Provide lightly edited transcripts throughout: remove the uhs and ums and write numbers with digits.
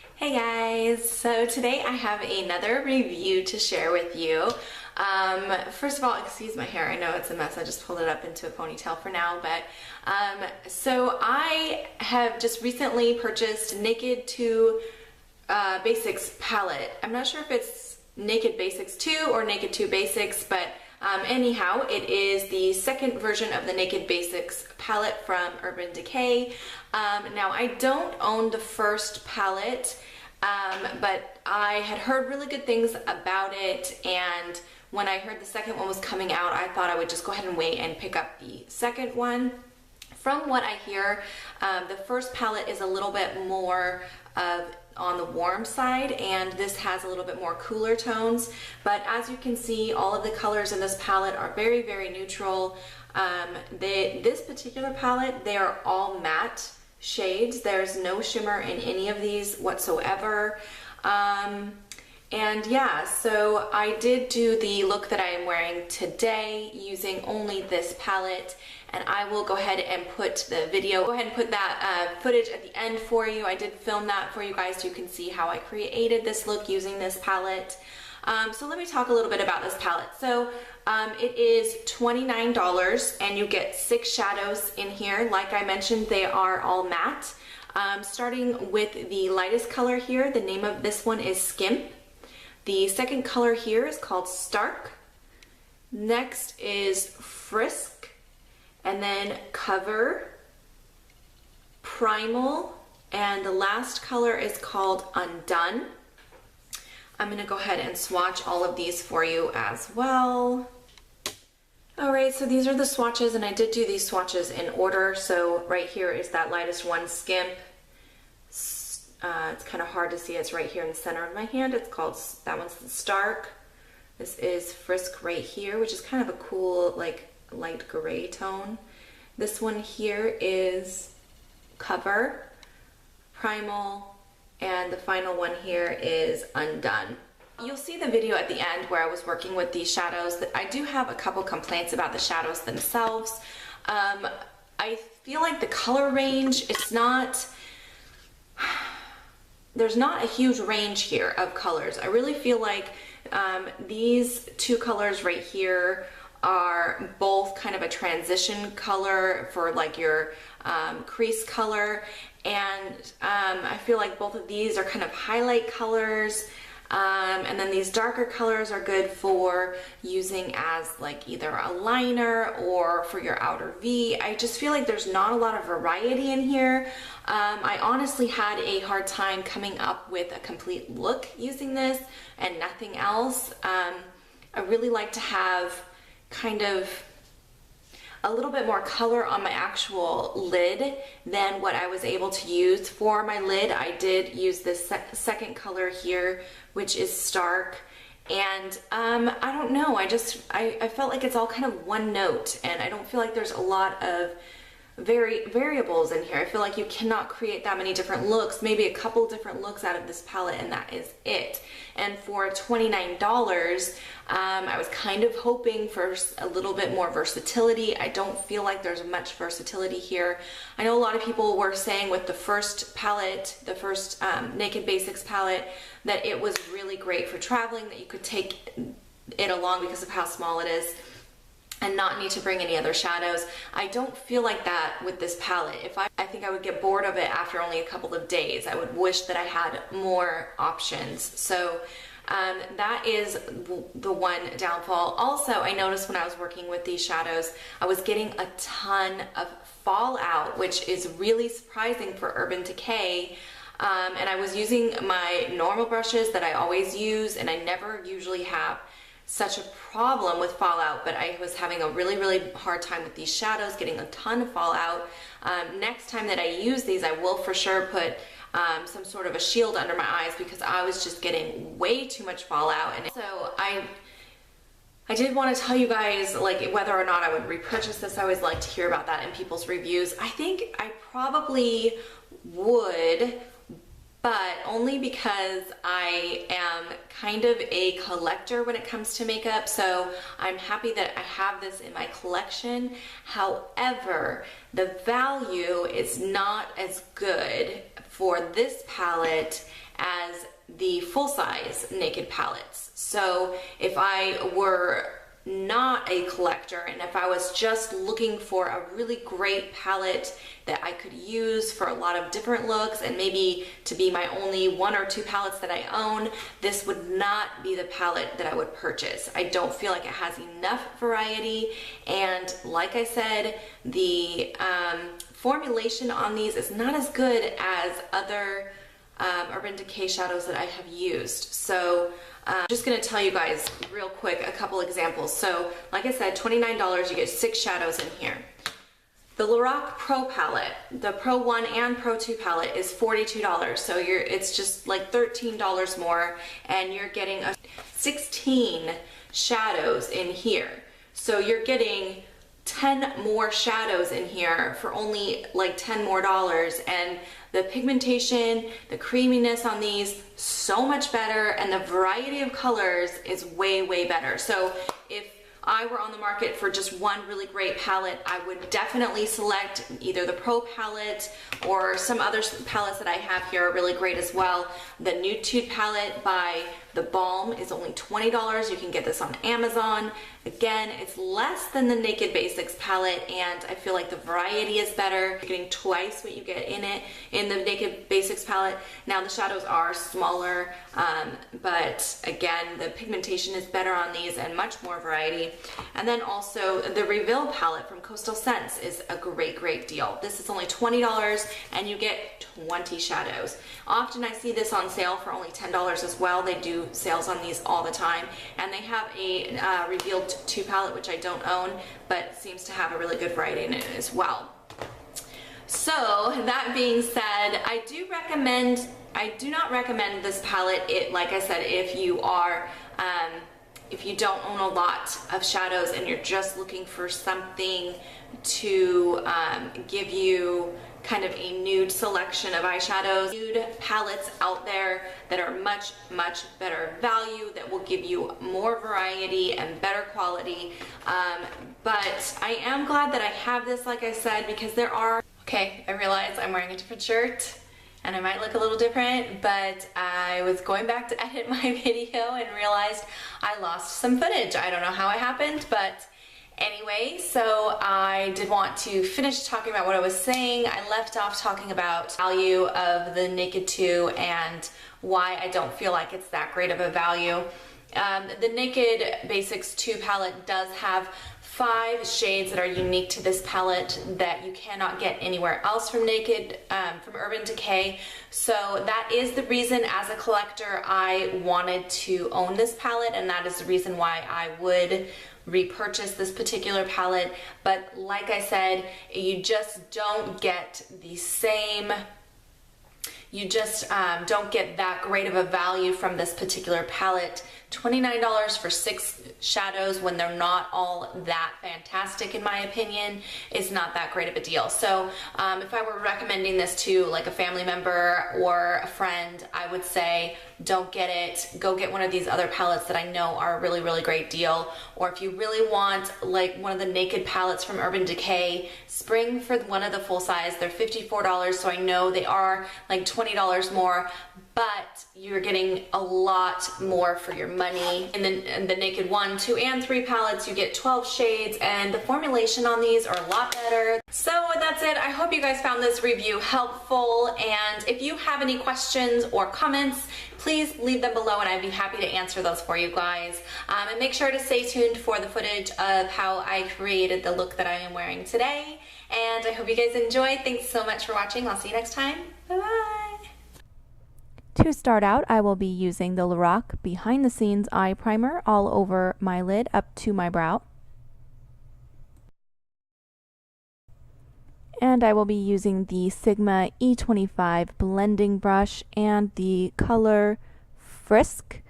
Hey guys, so today I have another review to share with you. First of all, excuse my hair, I know it's a mess, I just pulled it up into a ponytail for now, but so I have just recently purchased Naked 2 Basics palette. I'm not sure if it's Naked Basics 2 or Naked 2 Basics, but anyhow, it is the second version of the Naked Basics palette from Urban Decay. Now, I don't own the first palette, but I had heard really good things about it, and when I heard the second one was coming out, I thought I would just go ahead and wait and pick up the second one. From what I hear, the first palette is a little bit more on the warm side, and this has a little bit more cooler tones, but as you can see, all of the colors in this palette are very, very neutral. This particular palette, they are all matte shades. There's no shimmer in any of these whatsoever. And yeah, so I did do the look that I am wearing today using only this palette, and I will go ahead and put the video, go ahead and put that footage at the end for you. I did film that for you guys so you can see how I created this look using this palette. So let me talk a little bit about this palette. So it is $29 and you get 6 shadows in here. Like I mentioned, they are all matte. Starting with the lightest color here, the name of this one is Skimp. The second color here is called Stark. Next is Frisk, and then Cover, Primal, and the last color is called Undone. I'm gonna go ahead and swatch all of these for you as well. Alright, so these are the swatches, and I did do these swatches in order. So right here is that lightest one, Skimp. It's kind of hard to see, it's right here in the center of my hand. It's called, that one's the Stark. This is Frisk right here, which is kind of a cool, like, light gray tone. This one here is Cover, Primal, and the final one here is Undone. You'll see the video at the end where I was working with these shadows. I do have a couple complaints about the shadows themselves. I feel like the color range, there's not a huge range here of colors. I really feel like these two colors right here are both kind of a transition color for like your crease color, and I feel like both of these are kind of highlight colors. And then these darker colors are good for using as like either a liner or for your outer V. I just feel like there's not a lot of variety in here. I honestly had a hard time coming up with a complete look using this and nothing else. I really like to have kind of a little bit more color on my actual lid than what I was able to use. For my lid, I did use this second color here, which is Stark, and I don't know, I felt like it's all kind of one note, and I don't feel like there's a lot of variables in here. I feel like you cannot create that many different looks, maybe a couple different looks out of this palette, and that is it. And for $29, I was kind of hoping for a little bit more versatility. I don't feel like there's much versatility here. I know a lot of people were saying with the first palette, the first Naked Basics palette, that it was really great for traveling, that you could take it along because of how small it is and not need to bring any other shadows. I don't feel like that with this palette. I think I would get bored of it after only a couple of days. I would wish that I had more options. So that is the one downfall. Also, I noticed when I was working with these shadows, I was getting a ton of fallout, which is really surprising for Urban Decay. And I was using my normal brushes that I always use, and I never usually have such a problem with fallout, but I was having a really, really hard time with these shadows, getting a ton of fallout. Next time that I use these, I will for sure put some sort of a shield under my eyes, because I was just getting way too much fallout. And so I did want to tell you guys, like, whether or not I would repurchase this. I always like to hear about that in people's reviews. I think I probably would, but only because I am kind of a collector when it comes to makeup, so I'm happy that I have this in my collection. However, the value is not as good for this palette as the full-size Naked palettes. So if I were not a collector and if I was just looking for a really great palette that I could use for a lot of different looks and maybe to be my only 1 or 2 palettes that I own, this would not be the palette that I would purchase. I don't feel like it has enough variety, and like I said, the formulation on these is not as good as other Urban Decay shadows that I have used. So I'm just going to tell you guys real quick a couple examples. So like I said, $29, you get 6 shadows in here. The Lorac Pro palette, the Pro 1 and Pro 2 palette is $42. So it's just like $13 more, and you're getting 16 shadows in here. So you're getting 10 more shadows in here for only like $10 more, and the pigmentation, the creaminess on these, so much better, and the variety of colors is way, way better. So if I were on the market for just one really great palette, I would definitely select either the Pro palette or some other palettes that I have here are really great as well. The Nude Tude palette by The Balm is only $20. You can get this on Amazon. Again, it's less than the Naked Basics palette, and I feel like the variety is better. You're getting twice what you get in it in the Naked Basics palette. Now the shadows are smaller, but again, the pigmentation is better on these and much more variety. And then also the Reveal palette from Coastal Scents is a great, great deal. This is only $20 and you get 20 shadows. Often I see this on sale for only $10 as well. They do sales on these all the time, and they have a Revealed 2 palette, which I don't own, but seems to have a really good variety in it as well. So that being said, I do not recommend this palette. Like I said, if you are if you don't own a lot of shadows and you're just looking for something to give you kind of a nude selection of eyeshadows, nude palettes out there that are much, much better value, that will give you more variety and better quality. But I am glad that I have this, like I said, because there are... Okay, I realize I'm wearing a different shirt and I might look a little different, but I was going back to edit my video and realized I lost some footage. I don't know how it happened, but anyway, so I did want to finish talking about what I was saying. I left off talking about value of the Naked 2 and why I don't feel like it's that great of a value. The Naked Basics 2 palette does have 5 shades that are unique to this palette that you cannot get anywhere else from Naked, from Urban Decay. So that is the reason, as a collector, I wanted to own this palette, and that is the reason why I would repurchase this particular palette. But like I said, you just don't get the same, you just don't get that great of a value from this particular palette. $29 for 6 shadows when they're not all that fantastic, in my opinion, is not that great of a deal. So if I were recommending this to like a family member or a friend, I would say don't get it. Go get one of these other palettes that I know are a really, really great deal. Or if you really want like one of the Naked palettes from Urban Decay, spring for one of the full size. They're $54, so I know they are like $20 more, but you're getting a lot more for your money. In the Naked 1, 2, and 3 palettes, you get 12 shades, and the formulation on these are a lot better. So that's it. I hope you guys found this review helpful, and if you have any questions or comments, please leave them below and I'd be happy to answer those for you guys. And make sure to stay tuned for the footage of how I created the look that I am wearing today. And I hope you guys enjoyed. Thanks so much for watching. I'll see you next time. Bye-bye. To start out, I will be using the Lorac Behind the Scenes Eye Primer all over my lid up to my brow. And I will be using the Sigma E25 blending brush and the color Frisk,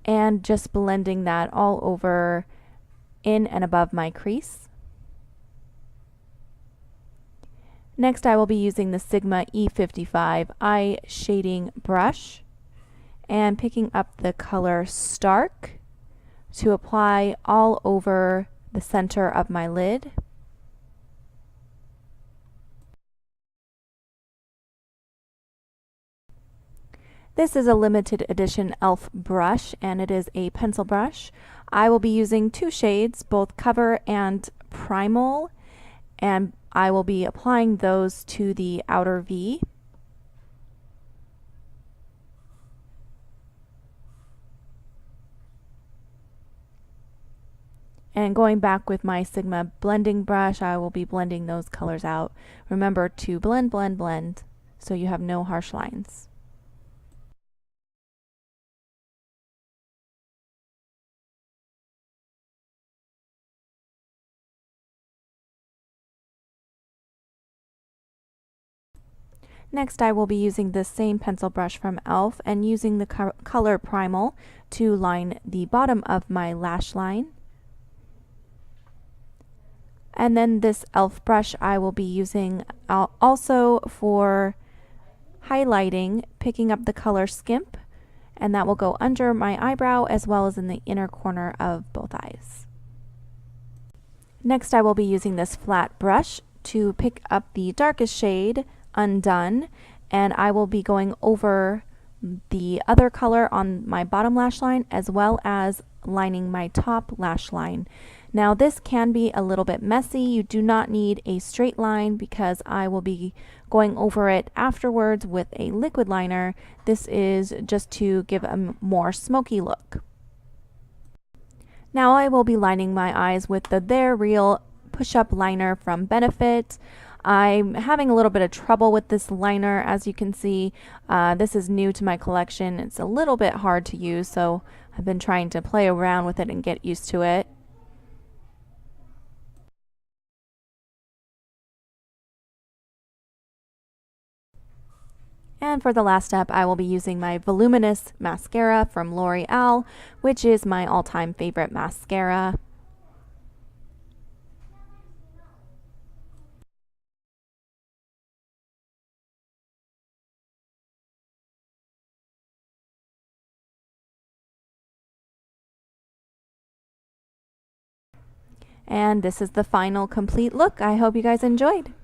and just blending that all over in and above my crease. Next, I will be using the Sigma E55 eye shading brush and picking up the color Stark to apply all over the center of my lid. This is a limited edition e.l.f. brush, and it is a pencil brush. I will be using two shades, both Cover and Primal, and I will be applying those to the outer V. And going back with my Sigma blending brush, I will be blending those colors out. Remember to blend, blend, blend, so you have no harsh lines. Next, I will be using this same pencil brush from e.l.f. and using the color Primal to line the bottom of my lash line. And then this e.l.f. brush I will be using also for highlighting, picking up the color Skimp, and that will go under my eyebrow as well as in the inner corner of both eyes. Next, I will be using this flat brush to pick up the darkest shade, Undone, and I will be going over the other color on my bottom lash line as well as lining my top lash line. Now this can be a little bit messy. You do not need a straight line because I will be going over it afterwards with a liquid liner. This is just to give a more smoky look. Now I will be lining my eyes with the They're Real push-up liner from Benefit. I'm having a little bit of trouble with this liner, as you can see. This is new to my collection. It's a little bit hard to use, so I've been trying to play around with it and get used to it. And for the last step, I will be using my Voluminous mascara from L'Oreal, which is my all-time favorite mascara. And this is the final complete look. I hope you guys enjoyed.